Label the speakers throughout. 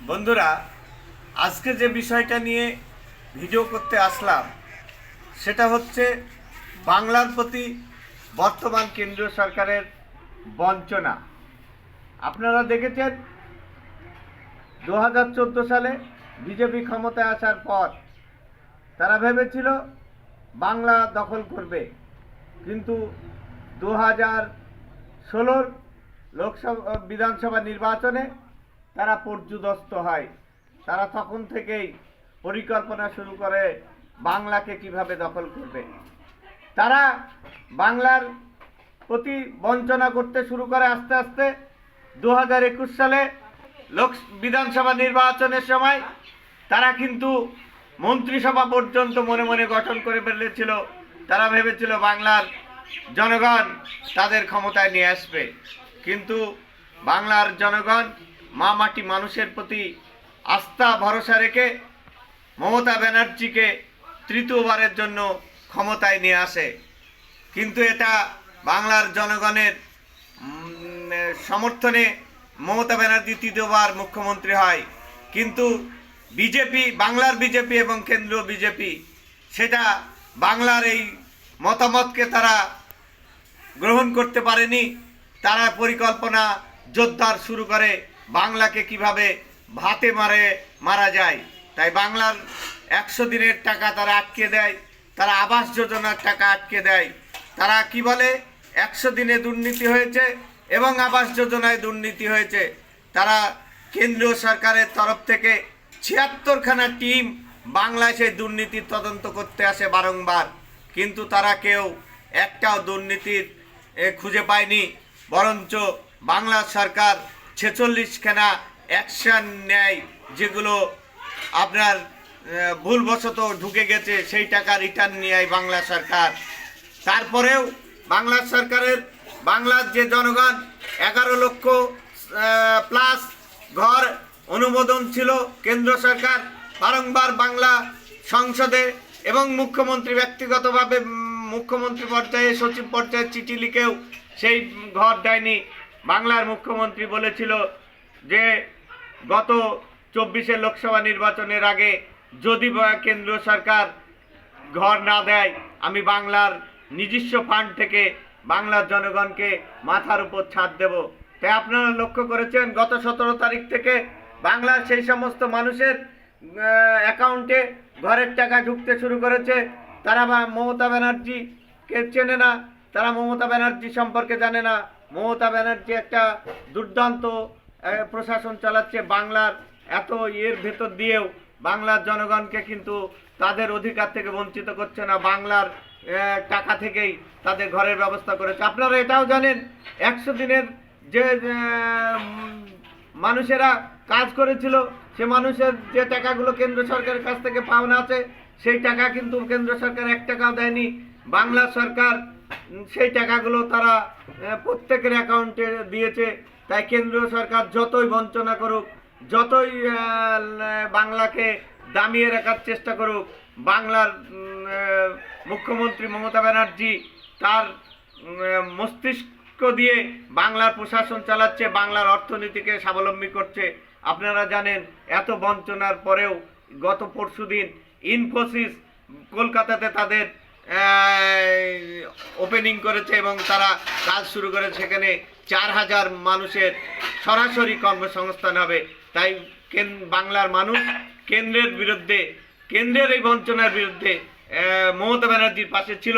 Speaker 1: বন্ধুরা, আজকে যে বিষয়টা নিয়ে ভিডিও করতে আসলাম সেটা হচ্ছে বাংলার প্রতি বর্তমান কেন্দ্রীয় সরকারের বঞ্চনা। আপনারা দেখেছেন 2014 সালে বিজেপি ক্ষমতায় আসার পর তারা ভেবেছিল বাংলা দখল করবে, কিন্তু 2016 লোকসভা বিধানসভা নির্বাচনে তারা পর্যুদস্ত হয়। তারা তখন থেকেই পরিকল্পনা শুরু করে বাংলাকে কিভাবে দখল করবে। তারা বাংলার প্রতি বঞ্চনা করতে শুরু করে আস্তে আস্তে 2021 সালে বিধানসভা নির্বাচনের সময় তারা কিন্তু মন্ত্রিসভা পর্যন্ত মনে মনে গঠন করে ফেলেছিল। তারা ভেবেছিল বাংলার জনগণ তাদের ক্ষমতায় নিয়ে আসবে, কিন্তু বাংলার জনগণ মা মাটি মানুষের প্রতি আস্থা ভরসা রেখে মমতা ব্যানার্জিকে তৃতীয়বারের জন্য ক্ষমতায় নিয়ে আসে। কিন্তু এটা বাংলার জনগণের সমর্থনে মমতা ব্যানার্জি তৃতীয়বার মুখ্যমন্ত্রী হয়, কিন্তু বাংলার বিজেপি এবং কেন্দ্রীয় বিজেপি সেটা বাংলার এই মতামতকে তারা গ্রহণ করতে পারেনি। তারা পরিকল্পনা জোরদার শুরু করে বাংলাকে কিভাবে ভাতে মারা যায়। তাই বাংলার 100 দিনের টাকা তারা আটকে দেয়, তারা আবাস যোজনার টাকা আটকে দেয়। তারা কি বলে 100 দিনে দুর্নীতি হয়েছে এবং আবাস যোজনায় দুর্নীতি হয়েছে। তারা কেন্দ্রীয় সরকারের তরফ থেকে 76খানা টিম বাংলায় সেই দুর্নীতির তদন্ত করতে আসে বারংবার, কিন্তু তারা কেউ একটাও দুর্নীতির খুঁজে পায়নি। বরঞ্চ বাংলা সরকার 46খানা অ্যাকশন নেয়, যেগুলো আপনার ভুলবশত ঢুকে গেছে, সেই টাকা রিটার্ন নিয়ে বাংলা সরকার। তারপরেও বাংলা সরকারের বাংলার যে জনগণ 11 লক্ষ প্লাস ঘর অনুমোদন ছিল, কেন্দ্র সরকার বারংবার বাংলা সংসদে এবং মুখ্যমন্ত্রী ব্যক্তিগতভাবে মুখ্যমন্ত্রী পর্যায়ে সচিব পর্যায়ে চিঠি লিখেও সেই ঘর দেয়নি। বাংলার মুখ্যমন্ত্রী বলেছিল যে গত 24 লোকসভা নির্বাচনের আগে যদি কেন্দ্রীয় সরকার ঘর না দেয়, আমি বাংলার নিজস্ব ফান্ড থেকে বাংলার জনগণকে মাথার উপর ছাদ দেব। তাই আপনারা লক্ষ্য করেছেন গত 17 তারিখ থেকে বাংলার সেই সমস্ত মানুষের অ্যাকাউন্টে ঘরের টাকা ঢুকতে শুরু করেছে। তারা মমতা ব্যানার্জিকে চেনে না, তারা মমতা ব্যানার্জি সম্পর্কে জানে না। মমতা ব্যানার্জি একটা দুর্দান্ত প্রশাসন চালাচ্ছে, বাংলার এত ভেতর দিয়েও বাংলার জনগণকে কিন্তু তাদের অধিকার থেকে বঞ্চিত করছে না, বাংলার টাকা থেকেই তাদের ঘরের ব্যবস্থা করেছে। আপনারা এটাও জানেন 100 দিনের যে মানুষেরা কাজ করেছিল, সে মানুষের যে টাকাগুলো কেন্দ্র সরকারের কাছ থেকে পাওনা আছে, সেই টাকা কিন্তু কেন্দ্র সরকার 1 টাকাও দেয়নি। বাংলা সরকার সেই টাকাগুলো তারা প্রত্যেকের অ্যাকাউন্টে দিয়েছে। তাই কেন্দ্রীয় সরকার যতই বঞ্চনা করুক, যতই বাংলাকে দামিয়ে রাখার চেষ্টা করুক, বাংলার মুখ্যমন্ত্রী মমতা ব্যানার্জি তার মস্তিষ্ক দিয়ে বাংলার প্রশাসন চালাচ্ছে, বাংলার অর্থনীতিকে স্বাবলম্বী করছে। আপনারা জানেন এত বঞ্চনার পরেও গত পরশুদিন ইনফোসিস কলকাতাতে তাদের ওপেনিং করেছে এবং তারা কাজ শুরু করেছে। সেখানে 4000 মানুষের সরাসরি কর্মসংস্থান হবে। তাই বাংলার মানুষ কেন্দ্রের বিরুদ্ধে, কেন্দ্রের এই বঞ্চনার বিরুদ্ধে মমতা ব্যানার্জির পাশে ছিল,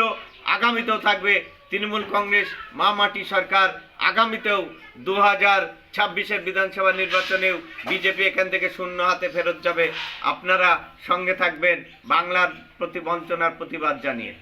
Speaker 1: আগামীতেও থাকবে। তৃণমূল কংগ্রেস মা মাটি সরকার আগামীতেও 2026 বিধানসভা নির্বাচনেও বিজেপি এখান থেকে শূন্য হাতে ফেরত যাবে। আপনারা সঙ্গে থাকবেন বাংলার প্রতি বঞ্চনার প্রতিবাদ জানিয়ে।